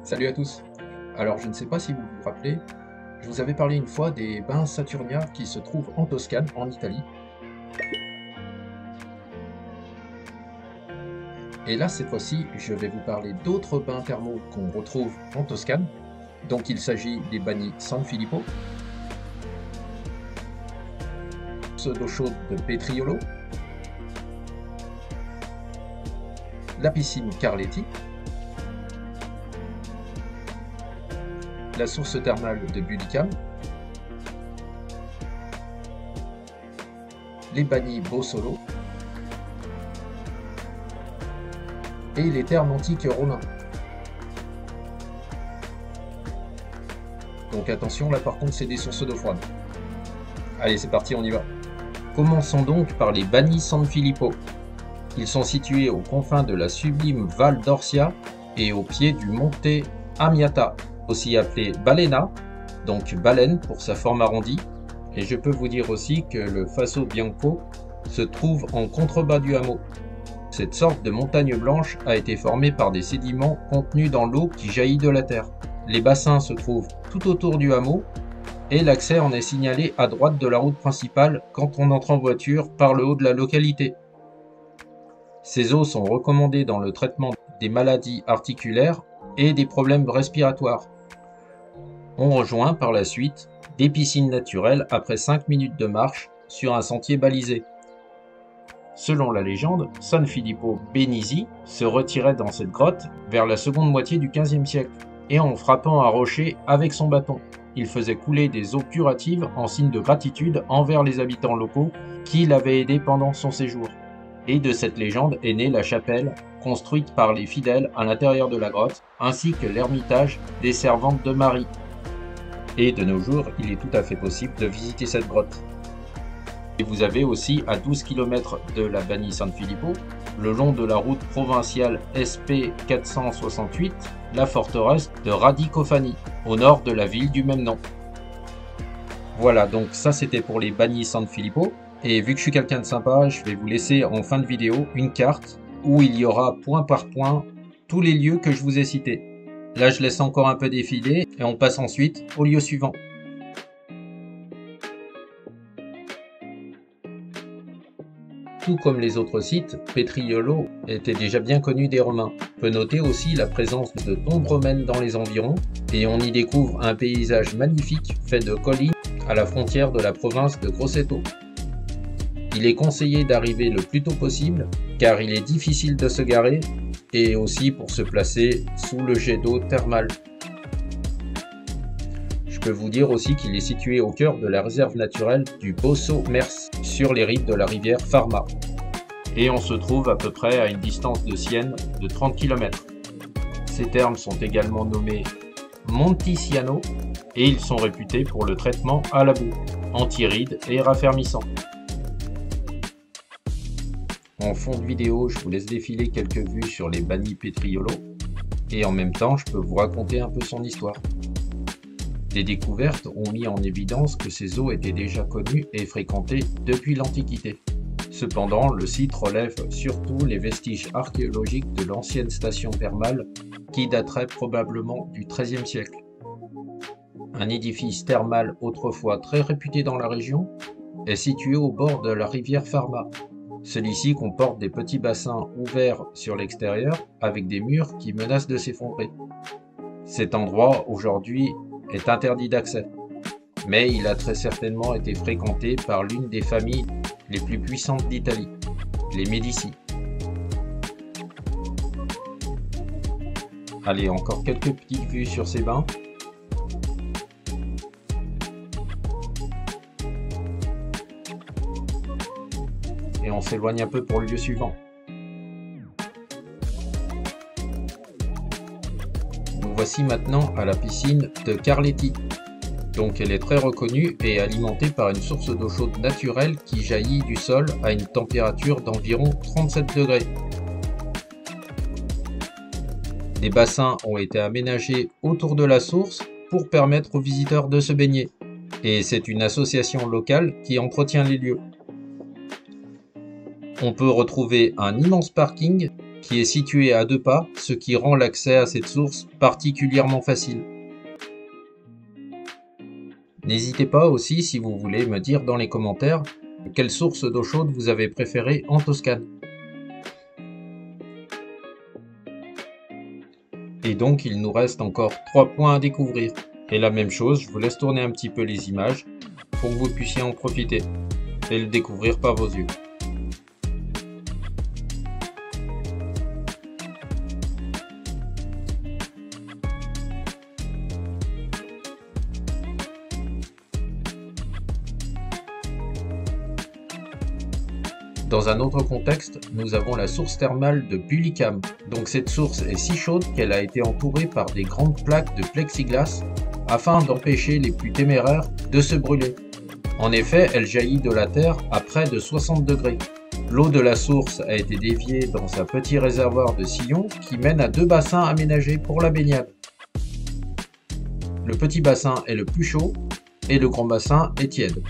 Salut à tous. Alors je ne sais pas si vous vous rappelez, je vous avais parlé une fois des bains Saturnia qui se trouvent en Toscane, en Italie. Et là, cette fois-ci, je vais vous parler d'autres bains thermaux qu'on retrouve en Toscane. Donc il s'agit des bagni San Filippo, d'eau chaude de Petriolo, la piscine Carletti, la source thermale de Budicam, les bagni Bossolo et les thermes antiques romains. Donc attention, là par contre c'est des sources d'eau froide. Allez, c'est parti, on y va. Commençons donc par les bagni San Filippo. Ils sont situés aux confins de la sublime Val d'Orcia et au pied du monte Amiata, aussi appelé Balena, donc baleine pour sa forme arrondie. Et je peux vous dire aussi que le Faso Bianco se trouve en contrebas du hameau. Cette sorte de montagne blanche a été formée par des sédiments contenus dans l'eau qui jaillit de la terre. Les bassins se trouvent tout autour du hameau et l'accès en est signalé à droite de la route principale quand on entre en voiture par le haut de la localité. Ces eaux sont recommandées dans le traitement des maladies articulaires et des problèmes respiratoires. On rejoint par la suite des piscines naturelles après 5 minutes de marche sur un sentier balisé. Selon la légende, San Filippo Benisi se retirait dans cette grotte vers la seconde moitié du XVe siècle, et en frappant un rocher avec son bâton, il faisait couler des eaux curatives en signe de gratitude envers les habitants locaux qui l'avaient aidé pendant son séjour. Et de cette légende est née la chapelle, construite par les fidèles à l'intérieur de la grotte, ainsi que l'ermitage des servantes de Marie. Et de nos jours, il est tout à fait possible de visiter cette grotte. Et vous avez aussi à 12 km de la bagni San Filippo, le long de la route provinciale SP 468, la forteresse de Radicofani, au nord de la ville du même nom. Voilà, donc ça c'était pour les bagni San Filippo. Et vu que je suis quelqu'un de sympa, je vais vous laisser en fin de vidéo une carte où il y aura point par point tous les lieux que je vous ai cités. Là je laisse encore un peu défiler et on passe ensuite au lieu suivant. Tout comme les autres sites, Petriolo était déjà bien connu des Romains. On peut noter aussi la présence de tombes romaines dans les environs, et on y découvre un paysage magnifique fait de collines à la frontière de la province de Grosseto. Il est conseillé d'arriver le plus tôt possible, car il est difficile de se garer, et aussi pour se placer sous le jet d'eau thermale. Je peux vous dire aussi qu'il est situé au cœur de la réserve naturelle du Bosso Mers, sur les rives de la rivière Farma. Et on se trouve à peu près à une distance de Sienne de 30 km. Ces thermes sont également nommés Monticiano et ils sont réputés pour le traitement à la boue, anti-rides et raffermissant. En fond de vidéo, je vous laisse défiler quelques vues sur les bagni Petriolo et en même temps, je peux vous raconter un peu son histoire. Des découvertes ont mis en évidence que ces eaux étaient déjà connues et fréquentées depuis l'Antiquité. Cependant, le site relève surtout les vestiges archéologiques de l'ancienne station thermale qui daterait probablement du XIIIe siècle. Un édifice thermal autrefois très réputé dans la région est situé au bord de la rivière Farma. Celui-ci comporte des petits bassins ouverts sur l'extérieur avec des murs qui menacent de s'effondrer. Cet endroit aujourd'hui est interdit d'accès, mais il a très certainement été fréquenté par l'une des familles les plus puissantes d'Italie, les Médicis. Allez, encore quelques petites vues sur ces bains. Et on s'éloigne un peu pour le lieu suivant. Nous voici maintenant à la piscine de Carletti. Donc elle est très reconnue et alimentée par une source d'eau chaude naturelle qui jaillit du sol à une température d'environ 37 degrés. Des bassins ont été aménagés autour de la source pour permettre aux visiteurs de se baigner. Et c'est une association locale qui entretient les lieux. On peut retrouver un immense parking qui est situé à 2 pas, ce qui rend l'accès à cette source particulièrement facile. N'hésitez pas aussi, si vous voulez, me dire dans les commentaires quelle source d'eau chaude vous avez préférée en Toscane. Et donc il nous reste encore 3 points à découvrir. Et la même chose, je vous laisse tourner un petit peu les images pour que vous puissiez en profiter et le découvrir par vos yeux. Dans un autre contexte, nous avons la source thermale de Bulicam. Donc cette source est si chaude qu'elle a été entourée par des grandes plaques de plexiglas afin d'empêcher les plus téméraires de se brûler. En effet, elle jaillit de la terre à près de 60 degrés. L'eau de la source a été déviée dans un petit réservoir de sillon qui mène à 2 bassins aménagés pour la baignade. Le petit bassin est le plus chaud et le grand bassin est tiède.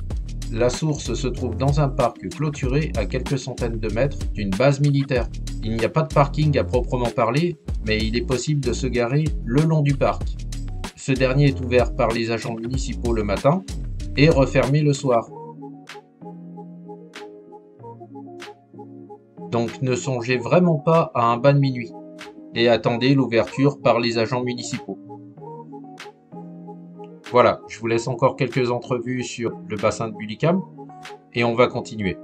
La source se trouve dans un parc clôturé à quelques centaines de mètres d'une base militaire. Il n'y a pas de parking à proprement parler, mais il est possible de se garer le long du parc. Ce dernier est ouvert par les agents municipaux le matin et refermé le soir. Donc ne songez vraiment pas à un bain de minuit et attendez l'ouverture par les agents municipaux. Voilà, je vous laisse encore quelques entrevues sur le bassin de Bulicam et on va continuer.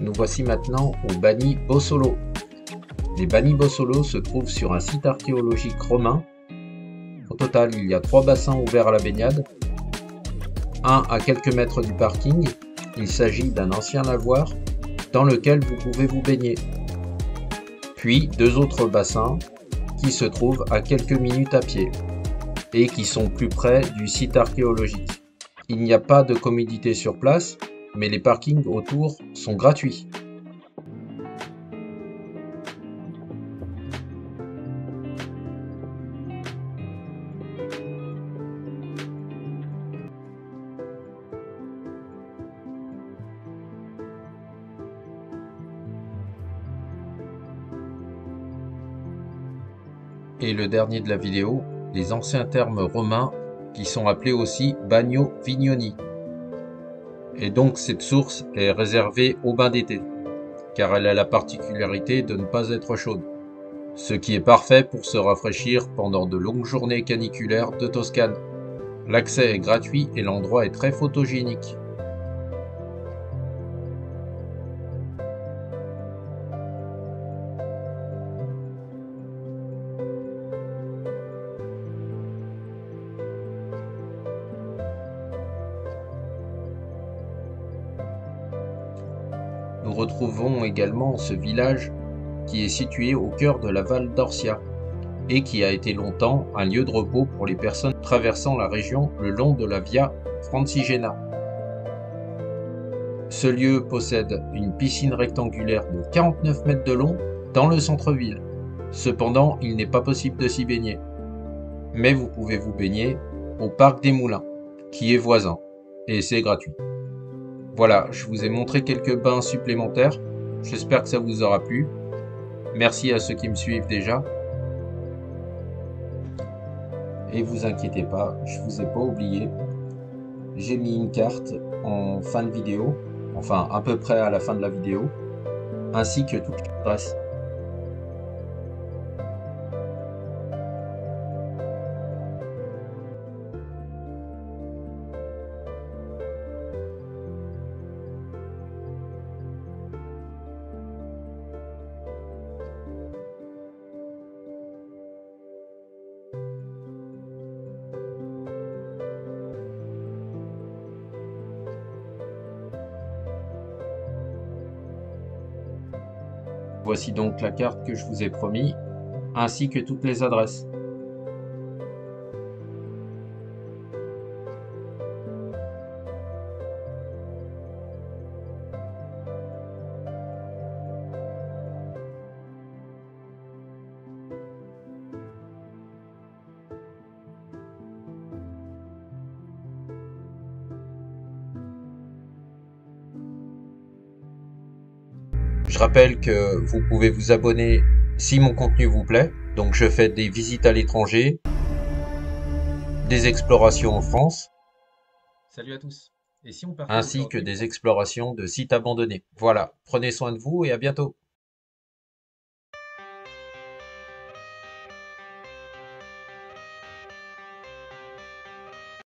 Nous voici maintenant au Bani Bossolo. Les Bani Bossolo se trouvent sur un site archéologique romain. Au total, il y a 3 bassins ouverts à la baignade, un à quelques mètres du parking. Il s'agit d'un ancien lavoir dans lequel vous pouvez vous baigner. Puis 2 autres bassins qui se trouvent à quelques minutes à pied et qui sont plus près du site archéologique. Il n'y a pas de commodité sur place, mais les parkings autour sont gratuits. Et le dernier de la vidéo, les anciens termes romains qui sont appelés aussi Bagno Vignoni. Et donc cette source est réservée au bain d'été, car elle a la particularité de ne pas être chaude, ce qui est parfait pour se rafraîchir pendant de longues journées caniculaires de Toscane. L'accès est gratuit et l'endroit est très photogénique. Nous retrouvons également ce village qui est situé au cœur de la Val d'Orcia et qui a été longtemps un lieu de repos pour les personnes traversant la région le long de la Via Francigena. Ce lieu possède une piscine rectangulaire de 49 mètres de long dans le centre-ville. Cependant, il n'est pas possible de s'y baigner. Mais vous pouvez vous baigner au parc des Moulins, qui est voisin, et c'est gratuit. Voilà, je vous ai montré quelques bains supplémentaires. J'espère que ça vous aura plu. Merci à ceux qui me suivent déjà. Et vous inquiétez pas, je vous ai pas oublié. J'ai mis une carte en fin de vidéo, enfin à peu près à la fin de la vidéo, ainsi que toutes les adresses. Voici donc la carte que je vous ai promis, ainsi que toutes les adresses. Je rappelle que vous pouvez vous abonner si mon contenu vous plaît. Donc je fais des visites à l'étranger, des explorations en France, Salut à tous. Et si on partait ainsi que aujourd'hui des pour... explorations de sites abandonnés. Voilà, prenez soin de vous et à bientôt.